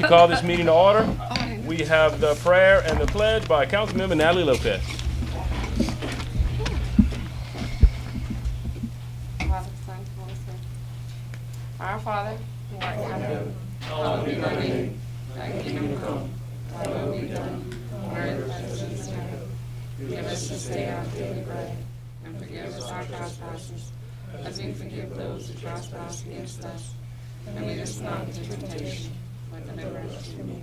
to call this meeting to order. We have the prayer and the pledge by Councilmember Natalie Lopez. Father, Son, Holy Spirit. Our Father, who art in heaven, hallowed be thy name. Thy kingdom come, thy will be done, on earth as it is in heaven. Give us this day our daily bread, and forgive us our trespasses, as we forgive those who trespass against us. And lead us not into temptation, but deliver us from evil.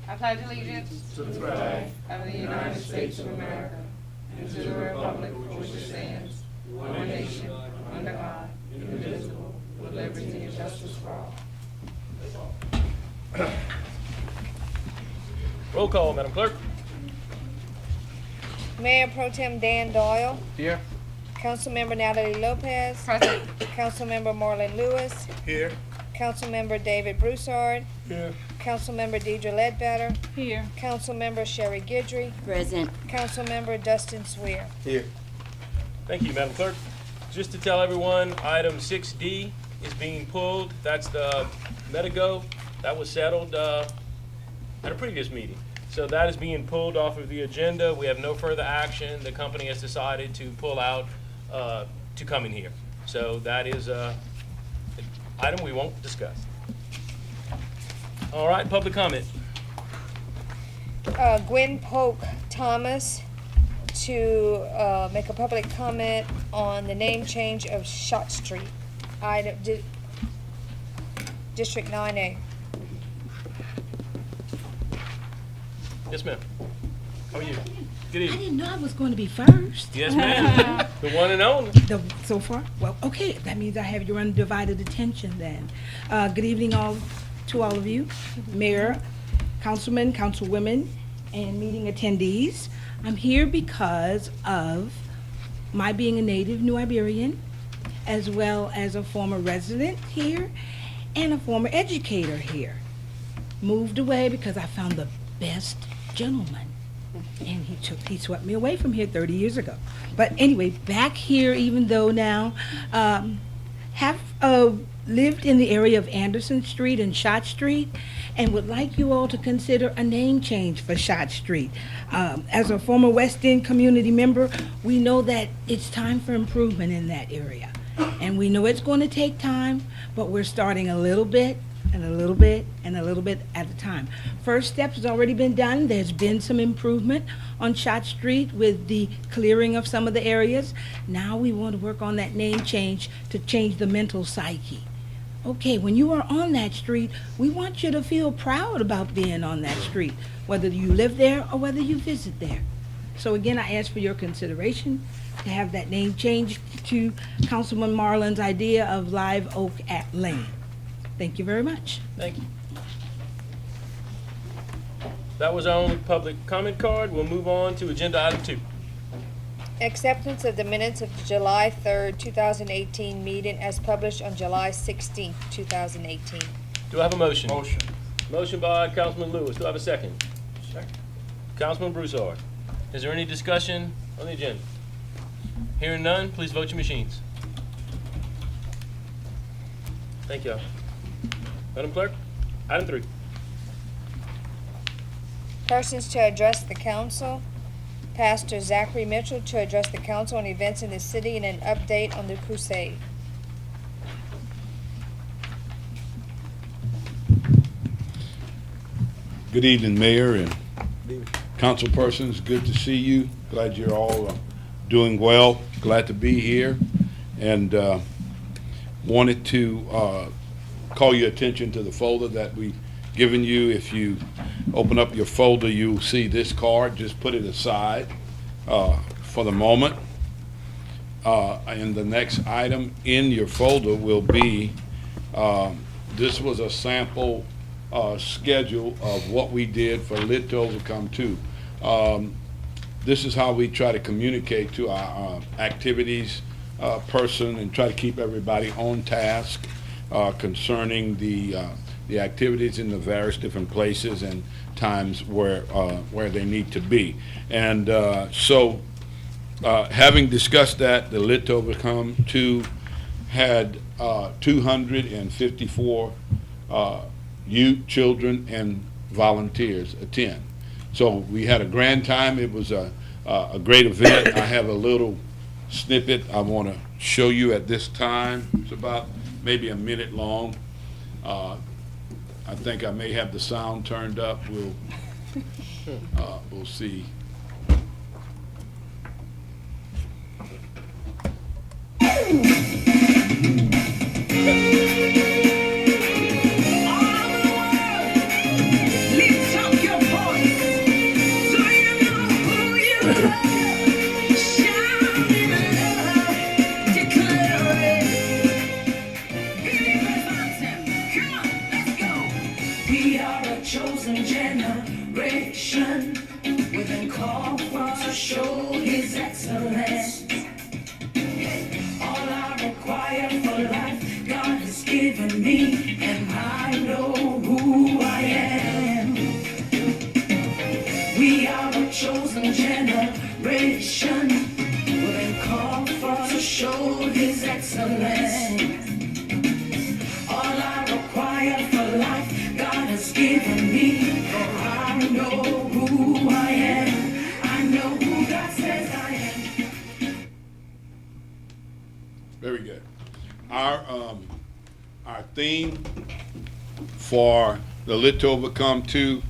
I pledge allegiance to the flag of the United States of America and to the republic for which it stands, one nation, under God, indivisible, with liberty and justice for all. Roll call, Madam Clerk. Mayor Pro Tem Dan Doyle. Here. Councilmember Natalie Lopez. Present. Councilmember Marlon Lewis. Here. Councilmember David Broussard. Here. Councilmember Deidre Ledbetter. Here. Councilmember Sherry Guidry. Present. Councilmember Dustin Swear. Here. Thank you, Madam Clerk. Just to tell everyone, item 6D is being pulled. That's the Medigo. That was settled at a previous meeting. So that is being pulled off of the agenda. We have no further action. The company has decided to pull out to come in here. So that is an item we won't discuss. All right, public comment. Gwen Polk Thomas to make a public comment on the name change of Shot Street, item, District 9A. Yes, ma'am. How are you? Good I evening. didn't know I was going to be first. Yes, ma'am. The one and only. So far? Well, okay, that means I have your undivided attention then. Good evening to all of you, Mayor, Councilmen, Councilwomen, and meeting attendees. I'm here because of my being a native New Iberian, as well as a former resident here and a former educator here. Moved away because I found the best gentleman, and he swept me away from here 30 years ago. But anyway, back here, even though now have lived in the area of Anderson Street and Shot Street, and would like you all to consider a name change for Shot Street. As a former West End community member, we know that it's time for improvement in that area, and we know it's going to take time, but we're starting a little bit and a little bit and a little bit at a time. First step has already been done. There's been some improvement on Shot Street with the clearing of some of the areas. Now we want to work on that name change to change the mental psyche. Okay, when you are on that street, we want you to feel proud about being on that street, whether you live there or whether you visit there. So again, I ask for your consideration to have that name changed to Councilman Marlon's idea of Live Oak at Lane. Thank you very much. Thank you. That was our only public comment card. We'll move on to agenda item 2. Acceptance of the minutes of the July 3rd, 2018 meeting as published on July 16th, 2018. Do I have a motion? Motion. Motion by Councilman Lewis. Do I have a second? Second. Councilman Broussard. Is there any discussion on the agenda? Hearing none, please vote your machines. Thank you. Madam Clerk, item 3. Persons to address the council. Pastor Zachary Mitchell to address the council on events in the city and an update on the crusade. Good evening, Mayor and council persons. Good to see you. Glad you're all doing well. Glad to be here. And wanted to call your attention to the folder that we've given you. If you open up your folder, you'll see this card. Just put it aside for the moment. And the next item in your folder will be, this was a sample schedule of what we did for Lit to Overcome 2. This is how we try to communicate to our activities person and try to keep everybody on task concerning the activities in the various different places and times where they need to be. And so having discussed that, the Lit to Overcome 2 had 254 youth, children, and volunteers attend. So we had a grand time. It was a great event. I have a little snippet I want to show you at this time. It's about maybe a minute long. I think I may have the sound turned up. We'll see. We are a chosen generation, we've been called for to show His excellence. All I require for life, God has given me, and I know who I am. We are a chosen generation, we've been called for to show His excellence. All I require for life, God has given me, for I know who I am. I know who God says I am. Very good. Our theme for the Lit to Overcome 2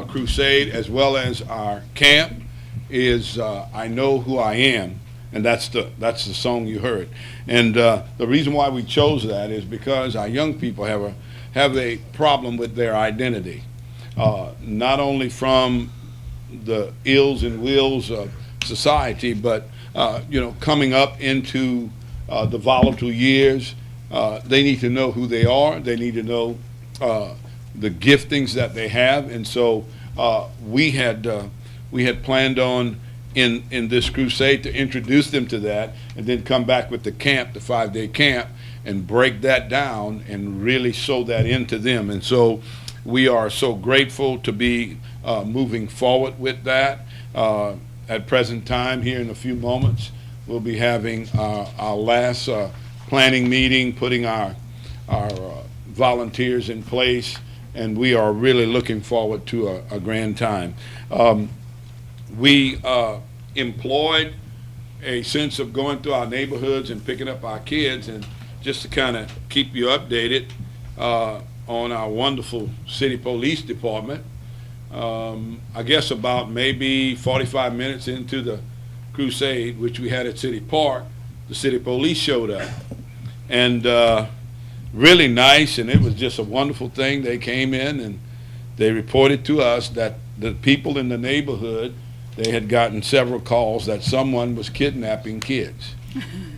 crusade, as well as our camp, is I Know Who I Am, and that's the song you heard. And the reason why we chose that is because our young people have a problem with their identity, not only from the ills and wills of society, but coming up into the volatile years. They need to know who they are. They need to know the giftings that they have, and so we had planned on in this crusade to introduce them to that, and then come back with the camp, the 5-day camp, and break that down and really sow that into them. And so we are so grateful to be moving forward with that. At present time, here in a few moments, we'll be having our last planning meeting, putting our volunteers in place, and we are really looking forward to a grand time. We employed a sense of going through our neighborhoods and picking up our kids, and just to kind of keep you updated on our wonderful city police department. I guess about maybe 45 minutes into the crusade, which we had at City Park, the city police showed up, and really nice, and it was just a wonderful thing. They came in and they reported to us that the people in the neighborhood, they had gotten several calls that someone was kidnapping kids.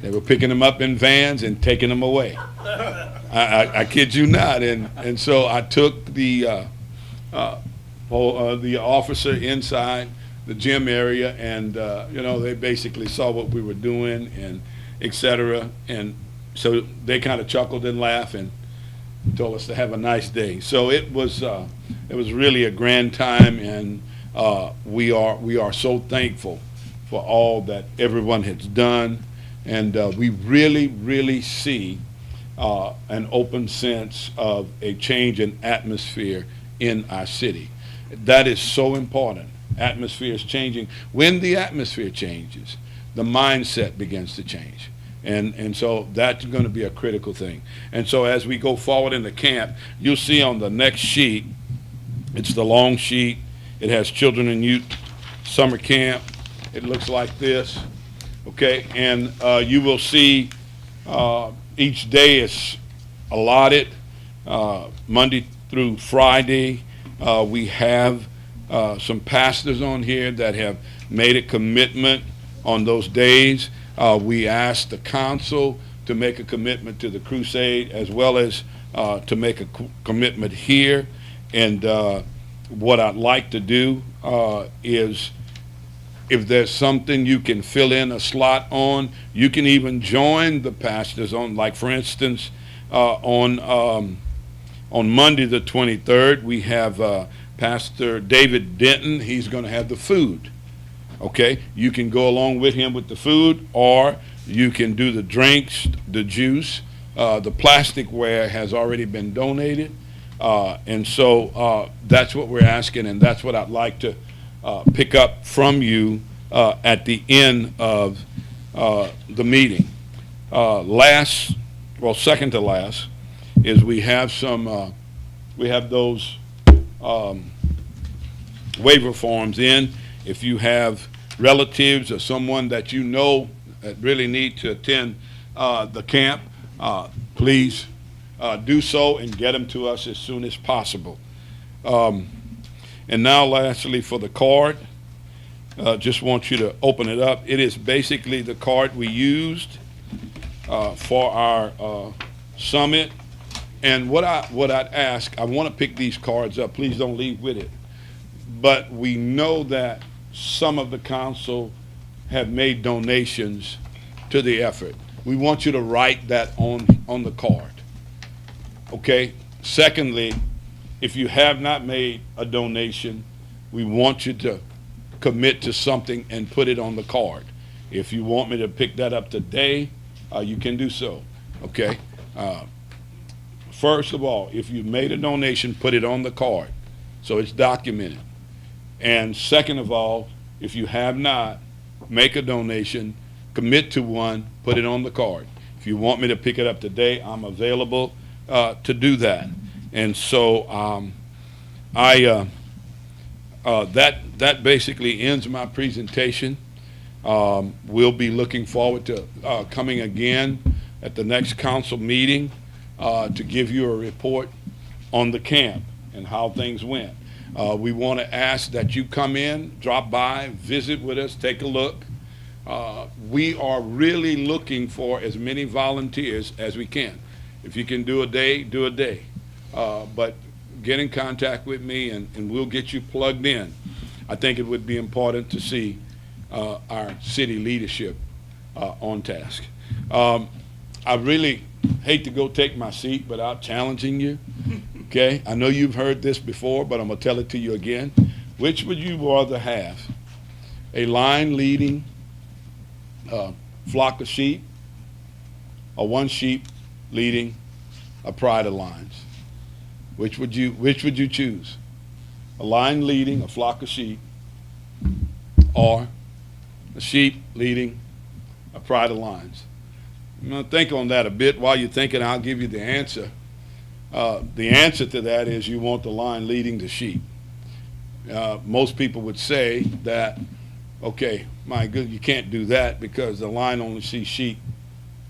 They were picking them up in vans and taking them away. I kid you not. And so I took the officer inside the gym area, and they basically saw what we were doing, and et cetera. And so they kind of chuckled and laughed and told us to have a nice day. So it was really a grand time, and we are so thankful for all that everyone has done, and we really see an open sense of a change in atmosphere in our city. That is so important. Atmosphere is changing. When the atmosphere changes, the mindset begins to change. And so that's going to be a critical thing. And so as we go forward in the camp, you'll see on the next sheet, it's the long sheet. It has children and youth summer camp. It looks like this, okay? And you will see each day is allotted, Monday through Friday. We have some pastors on here that have made a commitment on those days. We asked the council to make a commitment to the crusade, as well as to make a commitment here. And what I'd like to do is, if there's something you can fill in a slot on, you can even join the pastors on, like for instance, on Monday the 23rd, we have Pastor David Denton. He's going to have the food. Okay, you can go along with him with the food, or You can do the drinks, the juice. The plasticware has already been donated. And so that's what we're asking, and that's what I'd like to pick up from you at the end of the meeting. Second to last, is we have those waiver forms in. If you have relatives or someone that you know that really need to attend the camp, please do so and get them to us as soon as possible. And now lastly, for the card, just want you to open it up. It is basically the card we used for our summit. And what I'd ask, I want to pick these cards up. Please don't leave with it. But we know that some of the council have made donations to the effort. We want you to write that on the card. Okay? Secondly, if you have not made a donation, we want you to commit to something and put it on the card. If you want me to pick that up today, you can do so. Okay? First of all, if you made a donation, put it on the card so it's documented. And second of all, if you have not, make a donation, commit to one, put it on the card. If you want me to pick it up today, I'm available to do that. And so that basically ends my presentation. We'll be looking forward to coming again at the next council meeting to give you a report on the camp and how things went. We want to ask that you come in, drop by, visit with us, take a look. We are really looking for as many volunteers as we can. If you can do a day, do a day. But get in contact with me and we'll get you plugged in. I think it would be important to see our city leadership on task. I really hate to go take my seat without challenging you. Okay, I know you've heard this before, but I'm going to tell it to you again. Which would you rather have? A line leading a flock of sheep, or one sheep leading a pride of lions? Which would you choose? A line leading a flock of sheep, or a sheep leading a pride of lions? I'm going to think on that a bit. While you're thinking, I'll give you the answer. The answer to that is you want the line leading the sheep. Most people would say that, okay, my good, you can't do that because the line only sees sheep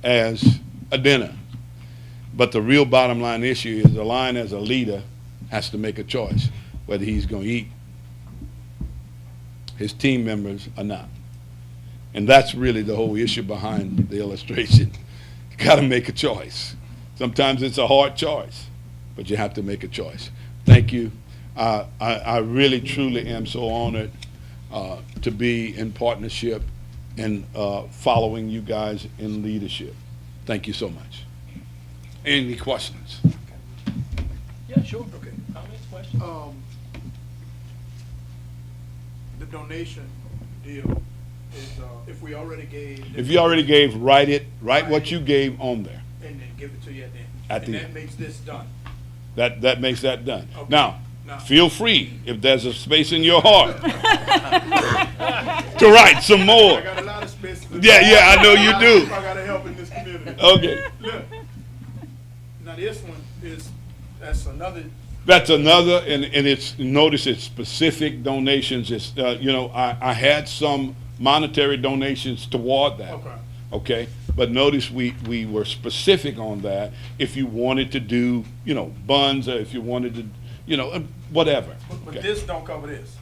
as a dinner. But the real bottom line issue is the line as a leader has to make a choice whether he's going to eat his team members or not. And that's really the whole issue behind the illustration. You got to make a choice. Sometimes it's a hard choice, but you have to make a choice. Thank you. I really, truly am so honored to be in partnership and following you guys in leadership. Thank you so much. Any questions? Yeah, sure. Okay. Comments, questions? The donation deal is, if we already gave. If you already gave, write what you gave on there. And then give it to you at the end. At the And end. that makes this done. That makes that done. Okay. Now, Now. feel free, if there's a space in your heart, to write some more. I got a lot of space. Yeah, I know you do. I got to help in this community. Okay. Look, now this one that's another. That's another, and it's, notice it's specific donations. It's, I had some monetary donations toward that. Okay. Okay? But notice we were specific on that. If you wanted to do, buns, or if you wanted to, whatever. But Okay. this don't cover this.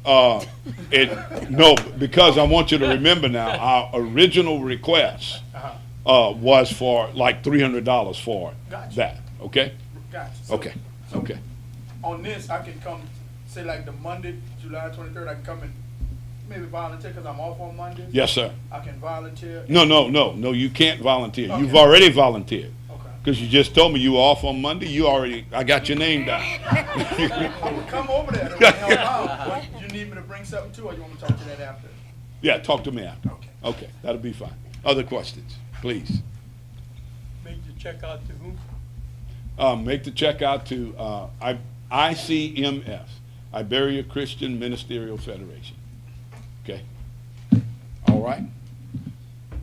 No, because I want you to remember now, our original request was for like $300 for Gotcha. that. Okay? Gotcha. Okay. So Okay. on this, I can come, say like the Monday, July 23rd, I can come and maybe volunteer because I'm off on Mondays. Yes, sir. I can volunteer. No, you can't volunteer. Okay. You've already volunteered. Okay. Because you just told me you were off on Monday. I got your name down. I would come over there to help out. But you need me to bring something too, or you want me to talk to that after? Yeah, talk to me after. Okay. Okay, that'll be fine. Other questions, please. Make the check out to whom? Make the check out to ICMF, Iberia Christian Ministerial Federation. Okay? All right?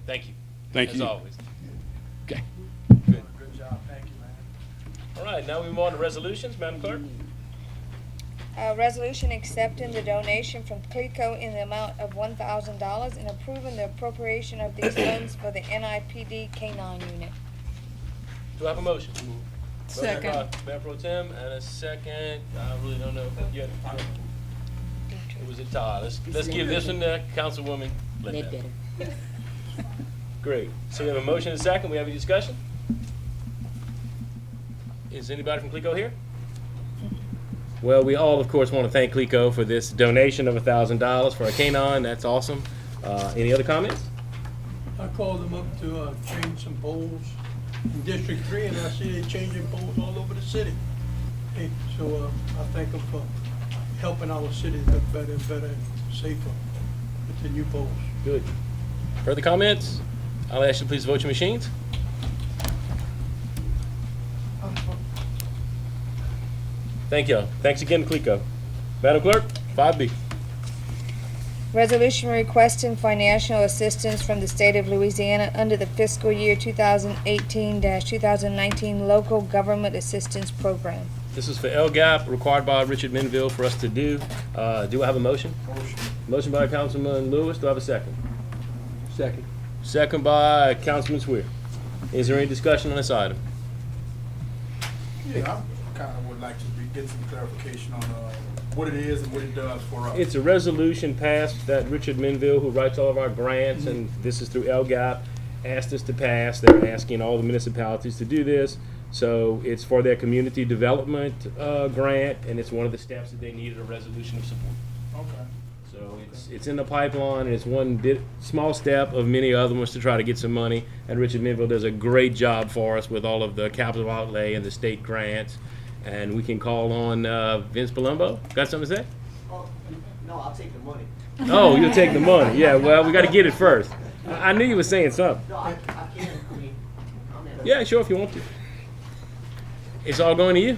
Thank you. Thank As you. always. Okay. Good. Good job, thank you, man. All right, now we move on to resolutions, Madam Clerk. A resolution accepting the donation from CLECO in the amount of $1,000 and approving the appropriation of these funds for the NIPD K-9 unit. Do I have a motion? Second. Motion by Mayor Pro Tem, and a second, I really don't know yet. It was a tie. Let's give this one to Councilwoman Linda. Great. So we have a motion and a second. We have a discussion? Is anybody from CLECO here? Well, we all, of course, want to thank CLECO for this donation of $1,000 for a K-9. That's awesome. Any other comments? I called them up to change some poles in District 3, and I see they changing poles all over the city. Hey, so I thank them for helping our city look better and better and safer with the new poles. Good. Further comments? I'll ask you to please vote your machines. Thank y'all. Thanks again, CLECO. Madam Clerk, 5B. Resolution requesting financial assistance from the state of Louisiana under the fiscal year 2018-2019 local government assistance program. This is for LGAP, required by Richard Minville for us to do. Do I have a motion? Motion by Councilman Lewis. Do I have a second? Second. Second by Councilman Swear. Is there any discussion on this item? Yeah, I kind of would like to get some clarification on what it is and what it does for us. It's a resolution passed that Richard Minville, who writes all of our grants, and this is through LGAP, asked us to pass. They're asking all the municipalities to do this. So it's for their community development grant, and it's one of the steps that they needed a resolution of support. Okay. So it's in the pipeline, and it's one small step of many other ones to try to get some money. And Richard Minville does a great job for us with all of the capital outlay and the state grants. And we can call on Vince Palumbo. Got something to say? Oh, no, I'll take the money. Oh, you'll take the money. Yeah, well, we got to get it first. I knew you were saying something. No, I can. I mean, Yeah, sure, if you want to. It's all going to you?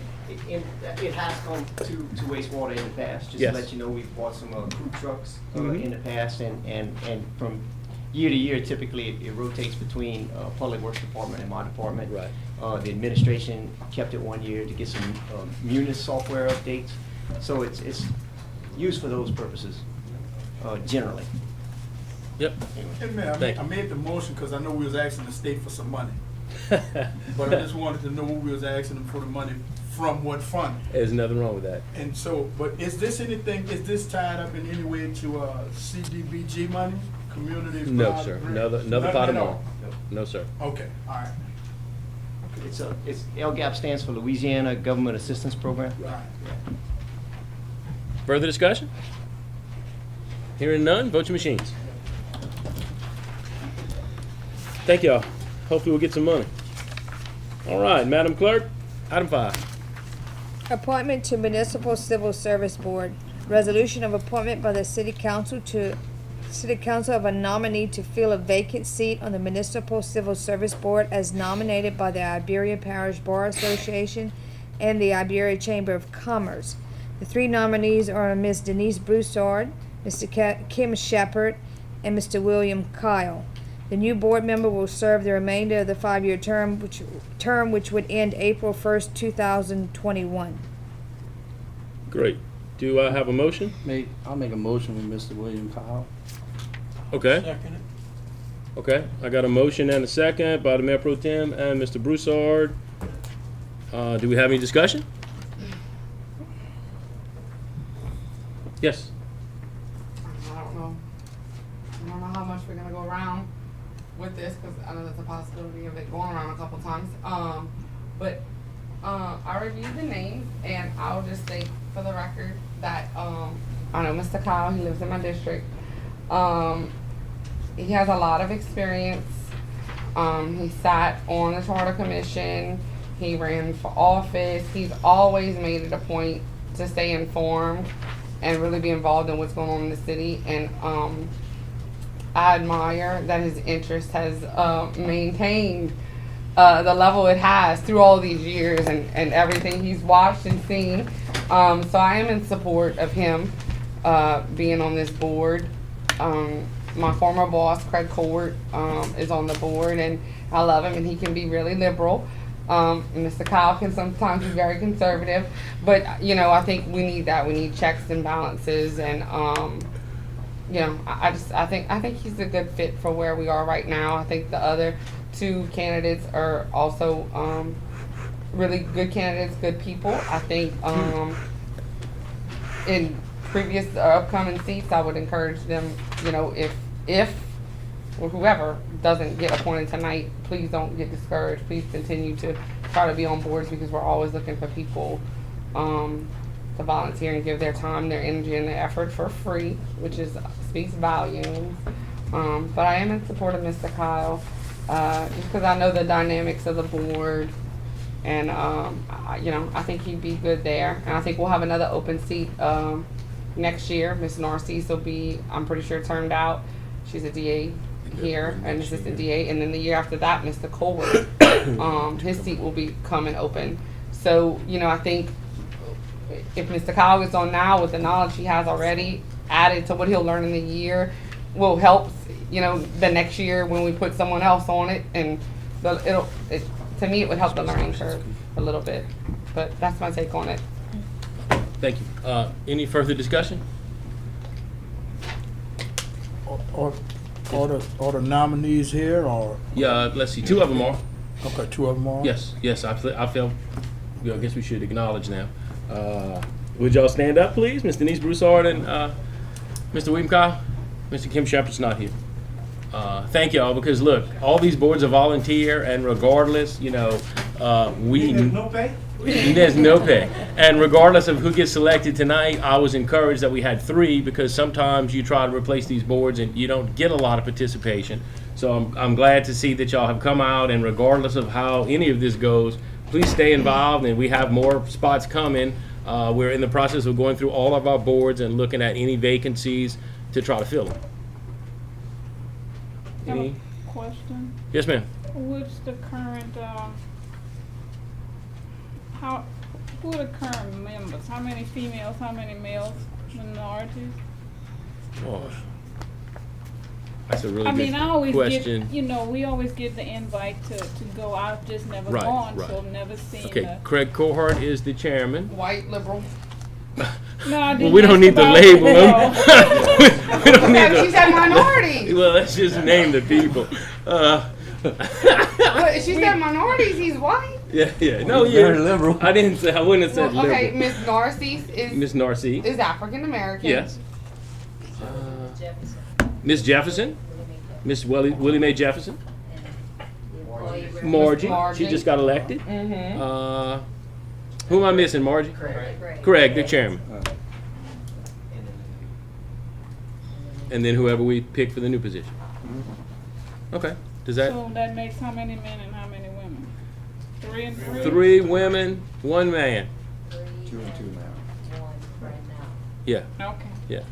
it has come to wastewater in the past. Just Yes. to let you know, we've bought some crew trucks Mhm. in the past, and from year to year, typically it rotates between Public Works Department and my department. Right. The administration kept it 1 year to get some Munis software updates. So it's used for those purposes, generally. Yep. Hey, man, Thank I you. made the motion because I know we was asking the state for some money. But I just wanted to know what we was asking them for the money from what fund. There's nothing wrong with that. And so, but is this tied up in any way to CDBG money, community? No, block sir. grant? Another Nothing pot of at money. all? No, sir. Okay, all right, It's LGAP stands for Louisiana Government Assistance Program. all right. Further discussion? Hearing none, vote your machines. Thank y'all. Hopefully we'll get some money. All right, Madam Clerk, item 5. Appointment to Municipal Civil Service Board. Resolution of appointment by the City Council of a nominee to fill a vacant seat on the Municipal Civil Service Board as nominated by the Iberia Parish Bar Association and the Iberia Chamber of Commerce. The 3 nominees are Ms. Denise Broussard, Mr. Kim Shepard, and Mr. William Kyle. The new board member will serve the remainder of the 5-year term, which would end April 1st, 2021. Great. Do I have a motion? I'll make a motion with Mr. William Kyle. Okay. Second it. Okay. I got a motion and a second by the Mayor Pro Tem and Mr. Broussard. Do we have any discussion? Yes. I don't know. I don't know how much we're gonna go around with this, because I know there's a possibility of it going around a couple times. But I reviewed the names, and I'll just state for the record that, I know Mr. Kyle, he lives in my district. He has a lot of experience. He sat on the Charter Commission. He ran for office. He's always made it a point to stay informed and really be involved in what's going on in the city. And I admire that his interest has maintained the level it has through all these years and everything he's watched and seen. So I am in support of him being on this board. My former boss, Craig Court, is on the board, and I love him, and he can be really liberal. And Mr. Kyle can sometimes be very conservative, but I think we need that. We need checks and balances, and I think he's a good fit for where we are right now. I think the other two candidates are also really good candidates, good people. I think in previous upcoming seats, I would encourage them, if or whoever doesn't get appointed tonight, please don't get discouraged. Please continue to try to be on boards, because we're always looking for people to volunteer and give their time, their energy, and their effort for free, which speaks volumes. But I am in support of Mr. Kyle, just because I know the dynamics of the board, and I think he'd be good there. And I think we'll have another open seat next year. Ms. Narcisse will be, I'm pretty sure, turned out. She's a DA here, an assistant DA, and then the year after that, Mr. Colbert, his seat will be coming open. So, I think if Mr. Kyle gets on now with the knowledge he has already, added to what he'll learn in the year, will help, the next year when we put someone else on it, and to me, it would help the learning curve a little bit. But that's my take on it. Thank you. Any further discussion? Are the nominees here, or? Yeah, let's see, 2 of them are. Okay, 2 of them are? Yes, I feel, I guess we should acknowledge now. Would y'all stand up, please? Ms. Denise Broussard and Mr. William Kyle? Mr. Kim Shepherd's not here. Thank y'all, because look, all these boards are volunteer, and regardless, we... There's no pay? There's no pay. And regardless of who gets selected tonight, I was encouraged that we had 3, because sometimes you try to replace these boards and you don't get a lot of participation. So I'm glad to see that y'all have come out, and regardless of how any of this goes, please stay involved, and we have more spots coming. We're in the process of going through all of our boards and looking at any vacancies to try to fill them. Any? Question. Yes, ma'am. What's the current, who are the current members? How many females, how many males, minorities? Oh, that's a really I mean, good I always question. get, we always get the invite to go. I've just never Right, gone, right. so I've never seen Okay, Craig Cohart is the chairman. White liberal. No, I didn't Well, we don't ask need to about label it, them. no. We don't need She said minority. Well, let's just name the people. But she said minorities. He's white. Yeah. No, He's yeah. very liberal. I didn't say. I wouldn't have said Well, okay, liberal. Miss Narcisse is Miss Narcisse. African American. Yes. Miss Jefferson. Miss Willie Mae Jefferson. Margie. Margie. She just got elected. Mm-hmm. Who am I missing, Margie? Craig, the chairman. And then whoever we pick for the new position. Okay. Does that? So that makes how many men and how many women? 3 and 3? 3 women, 1 man. 2 and 2 now. Yeah. Okay. Yeah.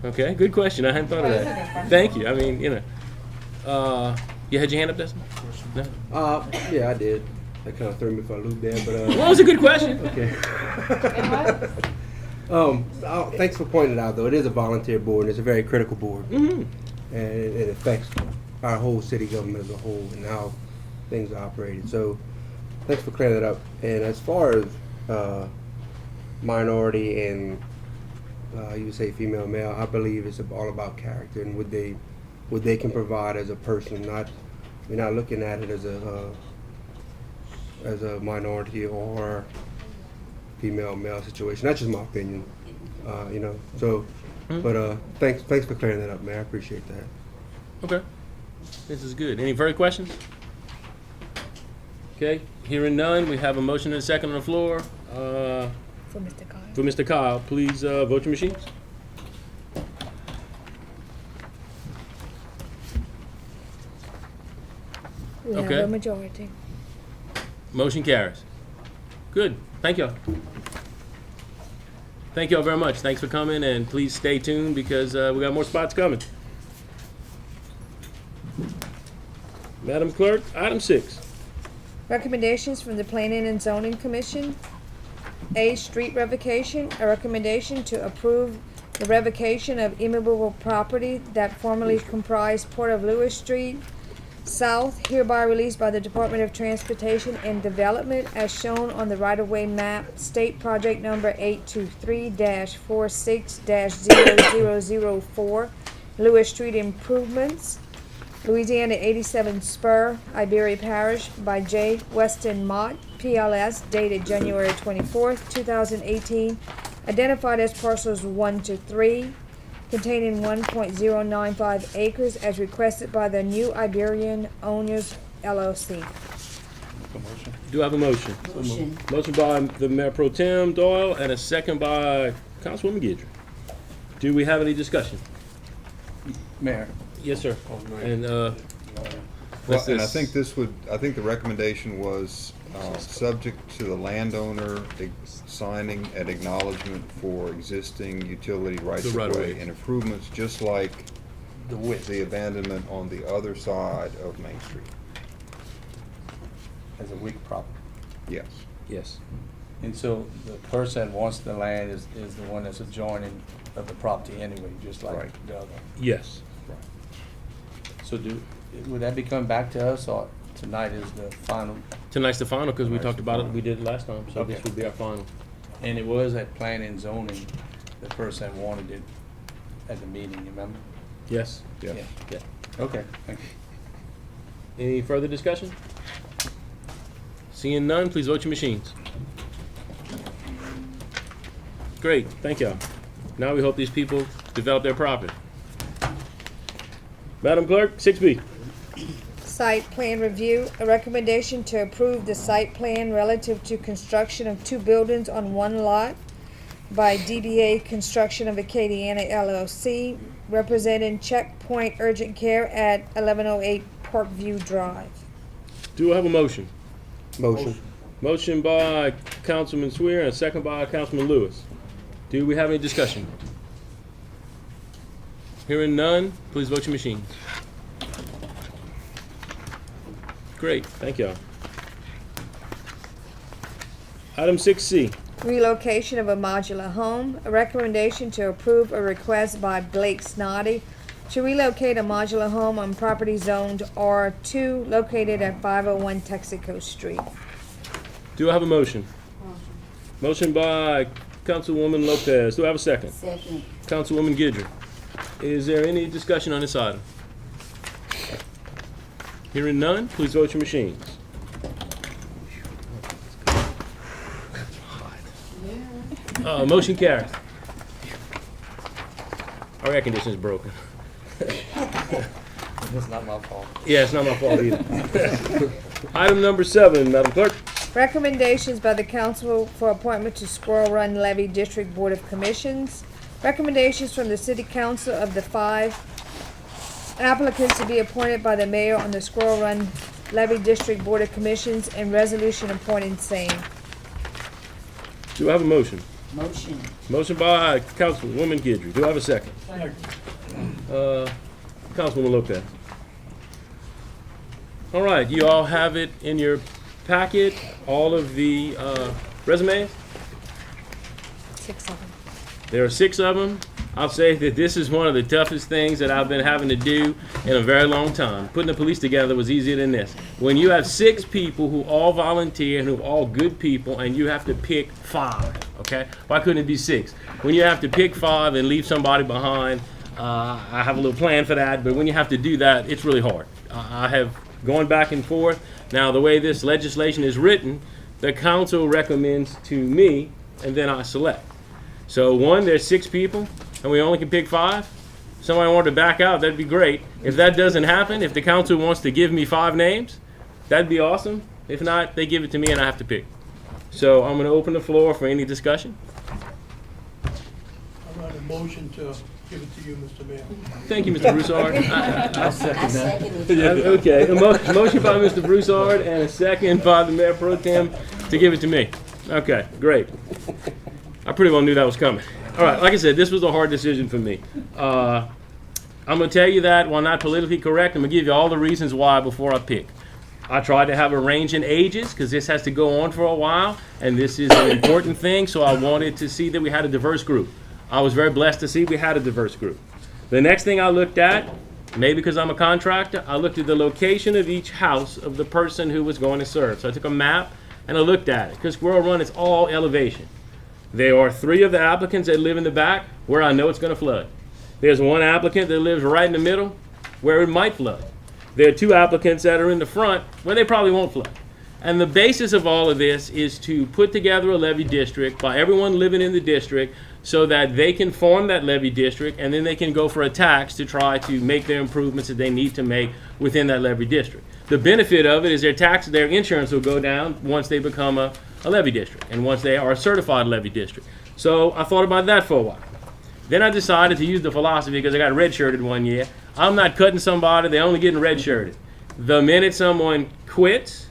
Okay, good question. I hadn't thought of that. Thank you. I mean, you had your hand up, Dustin? No? Yeah, I did. That kind of threw me for a loop there, but Well, it was a good question. okay. Thanks for pointing it out, though. It is a volunteer board, and it's a very critical board, Mm-hmm. and it affects our whole city government as a whole and how things are operated. So, thanks for clearing that up. And as far as minority and you would say female, male, I believe it's all about character and what they can provide as a person. We're not looking at it as a minority or female male situation. That's just my opinion, So, but thanks for clearing that up, man. I appreciate that. Okay. This is good. Any further questions? Okay. Hearing none, we have a motion and a second on the floor. For Mr. Kyle. For Mr. Kyle, please vote your machines. We have Okay. a majority. Motion carries. Good. Thank y'all. Thank y'all very much. Thanks for coming, and please stay tuned because we got more spots coming. Madam Clerk, item 6. Recommendations from the Planning and Zoning Commission. A, street revocation, a recommendation to approve the revocation of immovable property that formerly comprised Port of Lewis Street South, hereby released by the Department of Transportation and Development as shown on the right-of-way map, state project number 823-46-0004, Lewis Street Improvements, Louisiana 87 Spur, Iberia Parish, by J. Weston Mott, PLS, dated January 24th, 2018, identified as parcels 1 to 3, containing 1.095 acres as requested by the New Iberian Owners LLC. Do I have a motion? Motion. Motion by the Mayor Pro Tem Doyle and a second by Councilwoman Guidry. Do we have any discussion? Mayor. Yes, sir. And, Well, what's and I this? think I think the recommendation was, subject to the landowner signing an acknowledgement for existing utility rights of right-of-way. way and improvements, just like the abandonment on the other side of Main Street. As a weak property. Yes. Yes. And so the person wants the land is the one that's adjoining of the property anyway, just like Right. the other. Yes. So would that be coming back to us, or tonight is the final? Tonight's the final because we talked about it, we did it last time, so this Okay. would be our final. And it was at planning and zoning, the person wanted it at the meeting, you remember? Yes? Yes. Yeah. Okay, thank you. Any further discussion? Seeing none, please vote your machines. Great, thank y'all. Now we hope these people develop their property. Madam Clerk, 6B. Site plan review, a recommendation to approve the site plan relative to construction of 2 buildings on 1 lot by DBA Construction of Acadiana LLC, representing Checkpoint Urgent Care at 1108 Parkview Drive. Do I have a motion? Motion. Motion by Councilman Swear and a second by Councilman Lewis. Do we have any discussion? Hearing none, please vote your machines. Great, thank y'all. Item 6C. Relocation of a modular home, a recommendation to approve a request by Blake Snoddy to relocate a modular home on property zoned R2 located at 501 Texaco Street. Do I have a motion? Motion by Councilwoman Lopez. Do I have a second? Second. Councilwoman Guidry. Is there any discussion on this item? Hearing none, please vote your machines. Motion carries. Our air conditioner's broken. It's not my fault. Yeah, it's not my fault either. Item number 7, Madam Clerk. Recommendations by the council for appointment to Squirrel Run Levy District Board of Commissions. Recommendations from the city council of the 5 applicants to be appointed by the mayor on the Squirrel Run Levy District Board of Commissions and resolution appointing same. Do I have a motion? Motion. Motion by Councilwoman Guidry. Do I have a second? Councilwoman Lopez. All right, you all have it in your packet, all of the resumes? 6 of them. There are 6 of them. I'll say that this is one of the toughest things that I've been having to do in a very long time. Putting the police together was easier than this. When you have 6 people who all volunteer and who are all good people and you have to pick 5, okay? Why couldn't it be 6? When you have to pick 5 and leave somebody behind, I have a little plan for that, but when you have to do that, it's really hard. I have gone back and forth. Now, the way this legislation is written, the council recommends to me, and then I select. So there's 6 people, and we only can pick 5. If somebody wanted to back out, that'd be great. If that doesn't happen, if the council wants to give me 5 names, that'd be awesome. If not, they give it to me and I have to pick. So I'm gonna open the floor for any discussion. I want a motion to give it to you, Mr. Mayor. Thank you, Mr. Broussard. I second it. Okay, a motion by Mr. Broussard and a second by the Mayor Pro Tem to give it to me. Okay, great. I pretty well knew that was coming. All right, like I said, this was a hard decision for me. I I'm going to tell you that while not politically correct, I'm going to give you all the reasons why before I pick. I tried to have a range in ages because this has to go on for a while, and this is an important thing, so I wanted to see that we had a diverse group. I was very blessed to see we had a diverse group. The next thing I looked at, maybe because I'm a contractor, I looked at the location of each house of the person who was going to serve. So I took a map and I looked at it, because Squirrel Run is all elevation. There are 3 of the applicants that live in the back where I know it's going to flood. There's 1 applicant that lives right in the middle where it might flood. There are 2 applicants that are in the front where they probably won't flood. And the basis of all of this is to put together a levy district by everyone living in the district so that they can form that levy district, and then they can go for a tax to try to make their improvements that they need to make within that levy district. The benefit of it is their insurance will go down once they become a levy district and once they are a certified levy district. So I thought about that for a while. Then I decided to use the philosophy, because I got red-shirted one year. I'm not cutting somebody, they're only getting red-shirted. The minute someone quits,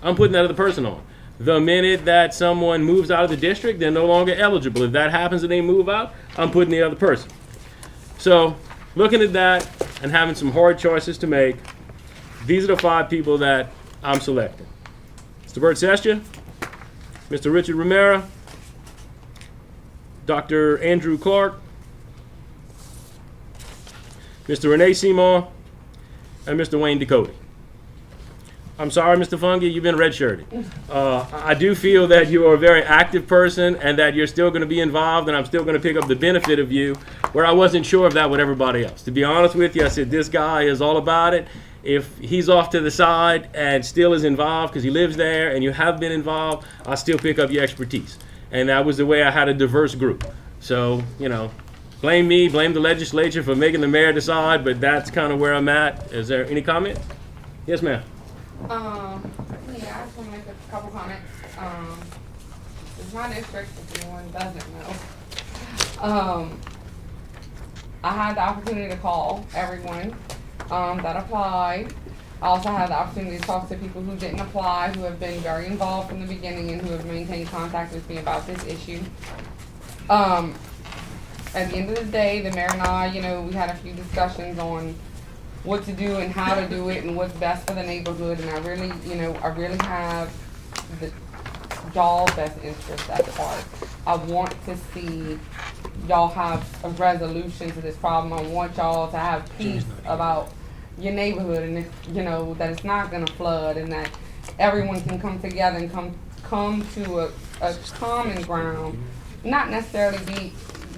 I'm putting that other person on. The minute that someone moves out of the district, they're no longer eligible. If that happens and they move out, I'm putting the other person. So looking at that and having some hard choices to make, these are the 5 people that I'm selecting. Mr. Bert Sestia, Mr. Richard Romero, Dr. Andrew Clark, Mr. Renee Seymour, and Mr. Wayne Ducote. I'm sorry, Mr. Fungi, you've been red-shirted. I do feel that you are a very active person and that you're still going to be involved, and I'm still going to pick up the benefit of you, where I wasn't sure of that with everybody else. To be honest with you, I said, this guy is all about it. If he's off to the side and still is involved because he lives there and you have been involved, I'll still pick up your expertise. And that was the way I had a diverse group. So, blame me, blame the legislature for making the mayor decide, but that's kind of where I'm at. Is there any comment? Yes, ma'am. Yeah, I just want to make a couple comments. It's my district, if anyone doesn't know. I had the opportunity to call everyone that applied. I also had the opportunity to talk to people who didn't apply, who have been very involved from the beginning and who have maintained contact with me about this issue. At the end of the day, the mayor and I, we had a few discussions on what to do and how to do it and what's best for the neighborhood, and I really have y'all's best interest at heart. I want to see y'all have a resolution to this problem. I want y'all to have peace about your neighborhood, and that it's not gonna flood, and that everyone can come together and come to a common ground, not necessarily be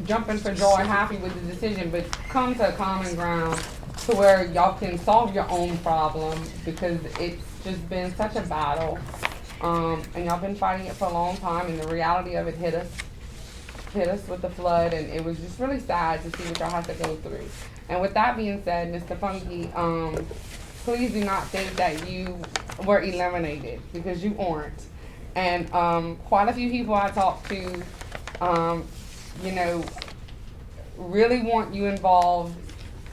jumping for joy, happy with the decision, but come to a common ground to where y'all can solve your own problem, because it's just been such a battle, and y'all been fighting it for a long time, and the reality of it hit us with the flood, and it was just really sad to see what y'all have to go through. And with that being said, Mr. Funky, please do not think that you were eliminated, because you aren't. And quite a few people I talked to, really want you involved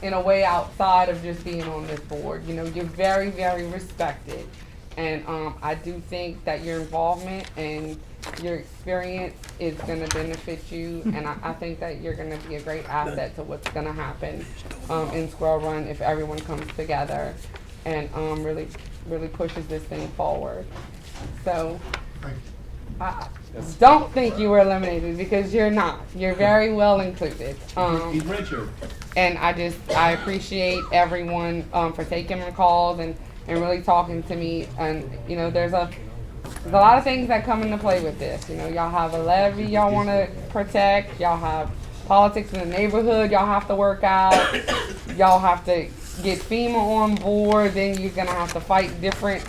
in a way outside of just being on this board. You're very, very respected. And I do think that your involvement and your experience is going to benefit you. And I think that you're going to be a great asset to what's going to happen in Squirrel Run if everyone comes together and really, really pushes this thing forward. So I don't think you were eliminated, because you're not. You're very well included. He's Richard. And I appreciate everyone for taking my calls and really talking to me. And there's a lot of things that come into play with this. Y'all have a levy y'all want to protect. Y'all have politics in the neighborhood y'all have to work out. Y'all have to get FEMA on board. Then you're gonna have to fight different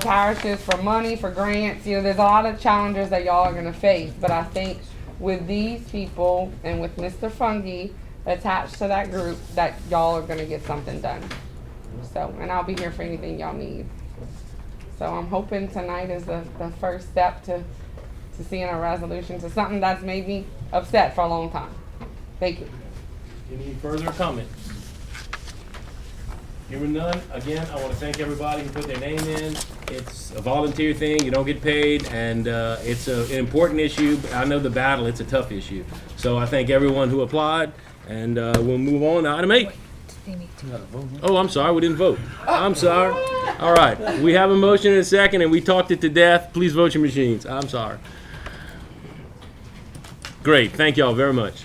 parishes for money, for grants. There's a lot of challenges that y'all are gonna face. But I think with these people and with Mr. Fungi attached to that group, that y'all are gonna get something done. So, and I'll be here for anything y'all need. So I'm hoping tonight is the first step to seeing a resolution to something that's made me upset for a long time. Thank you. Any further comments? Hearing none, again, I want to thank everybody who put their name in. It's a volunteer thing, you don't get paid, and it's an important issue. I know the battle, it's a tough issue. So I thank everyone who applied, and we'll move on to item 8. Oh, I'm sorry, we didn't vote. I'm sorry. All right, we have a motion and a second, and we talked it to death. Please vote your machines. I'm sorry. Great, thank y'all very much.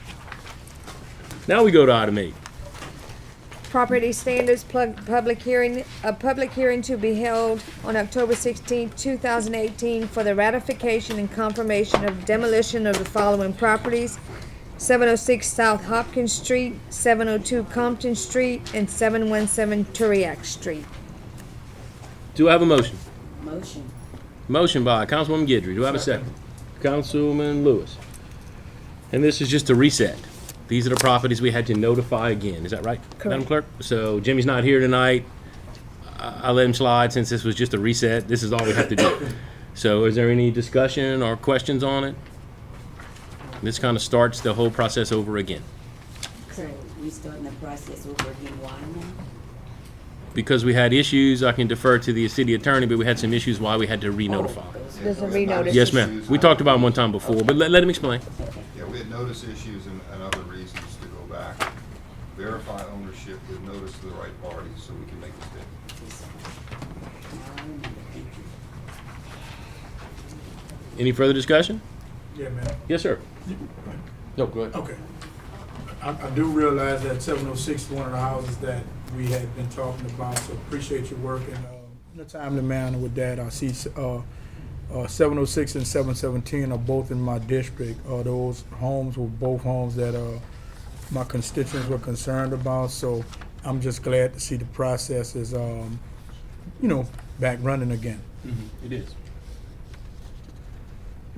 Now we go to item 8. Property standards public hearing, a public hearing to be held on October 16, 2018 for the ratification and confirmation of demolition of the following properties: 706 South Hopkins Street, 702 Compton Street, and 717 Turiak Street. Do I have a motion? Motion. Motion by Councilwoman Guidry. Do I have a second? Councilman Lewis. And this is just a reset. These are the properties we had to notify again. Is that right, Madam Clerk? So Jimmy's not here tonight. I let him slide since this was just a reset. This is all we have to do. So is there any discussion or questions on it? This kind of starts the whole process over again. So we starting the process over again, why now? Because we had issues, I can defer to the city attorney, but we had some issues why we had to re-notify. There's a renotice. Yes, ma'am. We talked about them one time before, but let him explain. Yeah, we had notice issues and other reasons to go back, verify ownership with notice to the right party so we can make a statement. Any further discussion? Yeah, man. Yes, sir. No, go ahead. Okay. I do realize that 706 is one of the houses that we had been talking about, so appreciate your work in a timely manner with that. I see 706 and 717 are both in my district. Those homes were both homes that my constituents were concerned about, so I'm just glad to see the process is, back running again. It is.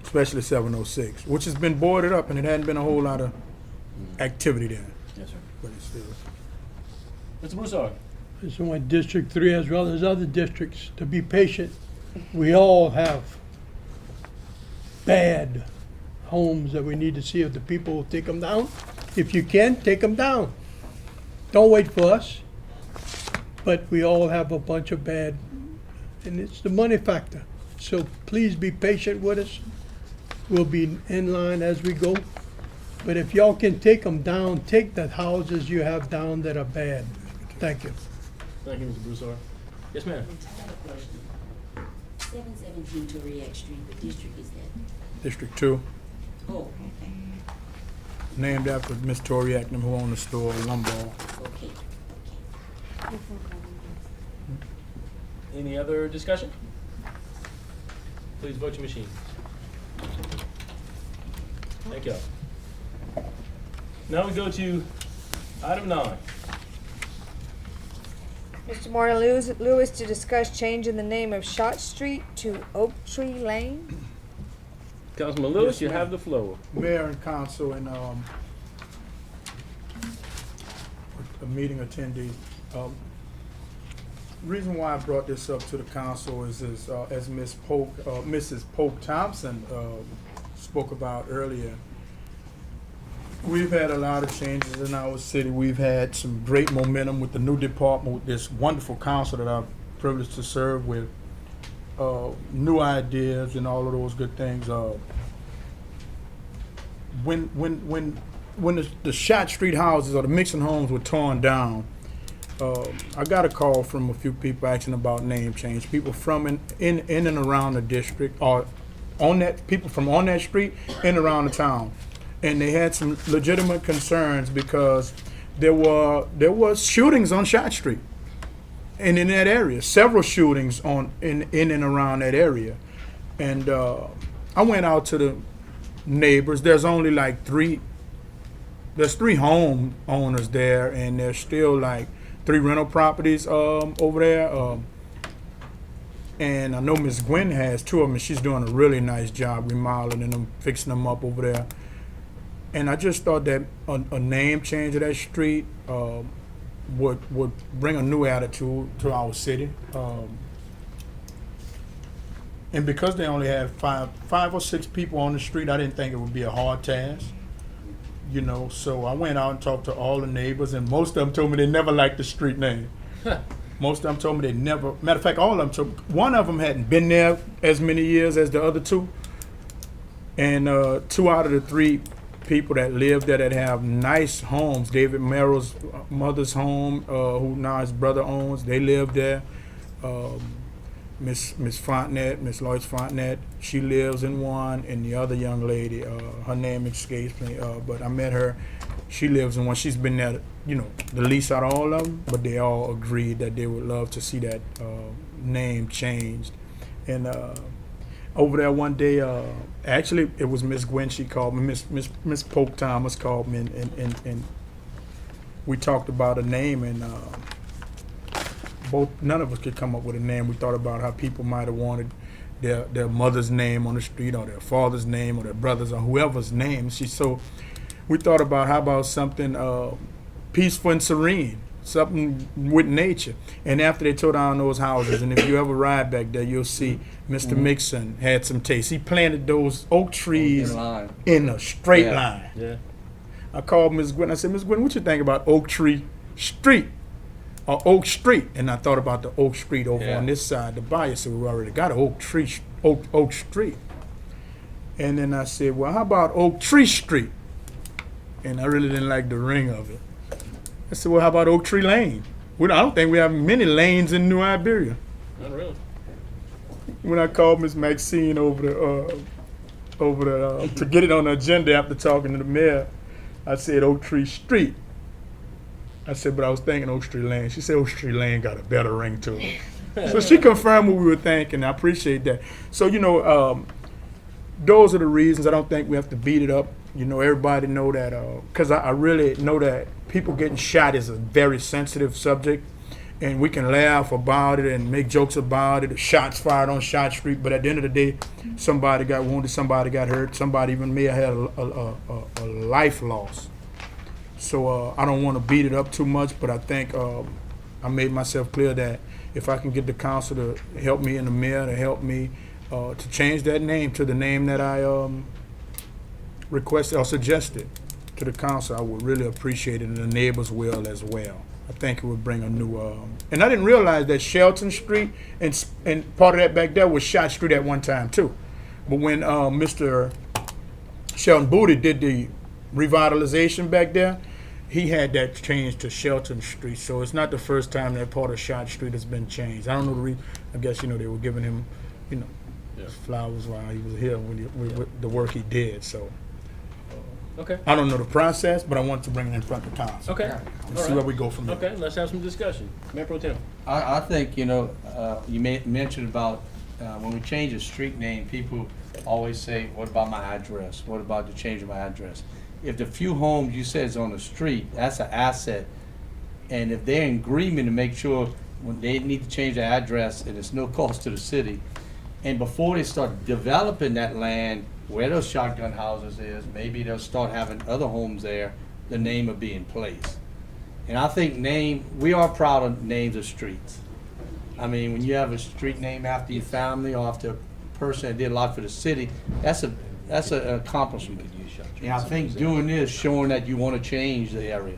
Especially 706, which has been boarded up and it hadn't been a whole lot of activity there. Yes, sir. But it's still. Mr. Broussard. I just want District 3 as well as other districts to be patient. We all have bad homes that we need to see if the people will take them down. If you can, take them down. Don't wait for us. But we all have a bunch of bad, and it's the money factor. So please be patient with us. We'll be in line as we go. But if y'all can take them down, take the houses you have down that are bad. Thank you. Thank you, Mr. Broussard. Yes, ma'am. 717 Turiak Street, what district is that? District 2, Oh, okay. named after Miss Toriak, who owned the store, Lombard. Okay. Any other discussion? Please vote your machines. Thank you. Now we go to item 9. Mr. Martin Lewis to discuss changing the name of Shot Street to Oak Tree Lane. Councilman Lewis, Yes, you ma'am. have the floor. Mayor and council and a meeting attendee. Reason why I brought this up to the council is as Mrs. Polk Thompson spoke about earlier. We've had a lot of changes in our city. We've had some great momentum with the new department, with this wonderful council that I'm privileged to serve with. New ideas and all of those good things. When the Shot Street houses or the Mixon homes were torn down, I got a call from a few people asking about name change. People from in and around the district, or people from on that street and around the town, and they had some legitimate concerns because there were shootings on Shot Street, and in that area, several shootings in and around that area, and I went out to the neighbors. There's only like three home owners there, and there's still like 3 rental properties over there. And I know Miss Gwen has 2 of them, and she's doing a really nice job remodeling them, fixing them up over there. And I just thought that a name change of that street would bring a new attitude to our city. And because they only have five or six people on the street, I didn't think it would be a hard task. So I went out and talked to all the neighbors, and most of them told me they never liked the street name. Most of them told me they never, matter of fact, all of them told, one of them hadn't been there as many years as the other two. And 2 out of the 3 people that live there that have nice homes, David Merrill's mother's home, who now his brother owns, they live there. Miss Fontenette, Miss Lois Fontenette, she lives in one, and the other young lady, her name escapes me, but I met her. She lives in one. She's been there, the least out of all of them, but they all agreed that they would love to see that name changed. And over there one day, actually it was Miss Gwen. She called me. Miss Pope Thomas called me, and we talked about a name, and none of us could come up with a name. We thought about how people might have wanted their mother's name on the street, or their father's name, or their brother's, or whoever's name. So we thought about, how about something peaceful and serene, something with nature. And after they tore down those houses, and if you ever ride back there, you'll see Mr. Mixon had some taste. He planted those oak trees in a straight line. Yeah. I called Ms. Gwen. I said, Ms. Gwen, what you think about Oak Tree Street? Or Oak Street? And I thought about the Oak Street over on this side, the buyer. So we already got an Oak Street. And then I said, well, how about Oak Tree Street? And I really didn't like the ring of it. I said, well, how about Oak Tree Lane? I don't think we have many lanes in New Iberia. Not really. When I called Miss Maxine over to get it on the agenda after talking to the mayor, I said Oak Tree Street. I said, but I was thinking Oak Tree Lane. She said Oak Tree Lane got a better ring to it. So she confirmed what we were thinking. I appreciate that. So, those are the reasons. I don't think we have to beat it up. Everybody know that, because I really know that people getting shot is a very sensitive subject, and we can laugh about it and make jokes about it. Shots fired on Shot Street, but at the end of the day, somebody got wounded, somebody got hurt, somebody even may have had a life loss. So I don't want to beat it up too much, but I think I made myself clear that if I can get the council to help me and the mayor to help me to change that name to the name that I requested or suggested to the council, I would really appreciate it, and the neighbors will as well. I think it would bring a new, and I didn't realize that Shelton Street and part of that back there was Shot Street at one time too. But when Mr. Shelton Booty did the revitalization back there, he had that changed to Shelton Street. So it's not the first time that part of Shot Street has been changed. I don't know the reason. I guess, they were giving him, flowers while he was here with the work he did. So Okay. I don't know the process, but I want to bring it in front of the council. Okay. And see where we go from there. Okay, let's have some discussion. Mayor Pro Tem. I think, you mentioned about when we change a street name, people always say, what about my address? What about the change of my address? If the few homes you said is on the street, that's an asset. And if they're in agreement to make sure when they need to change their address and it's no cost to the city, and before they start developing that land where those shotgun houses is, maybe they'll start having other homes there, the name will be in place. And I think we are proud of names of streets. I mean, when you have a street name after your family or after a person that did a lot for the city, that's an accomplishment. And I think doing this, showing that you want to change the area,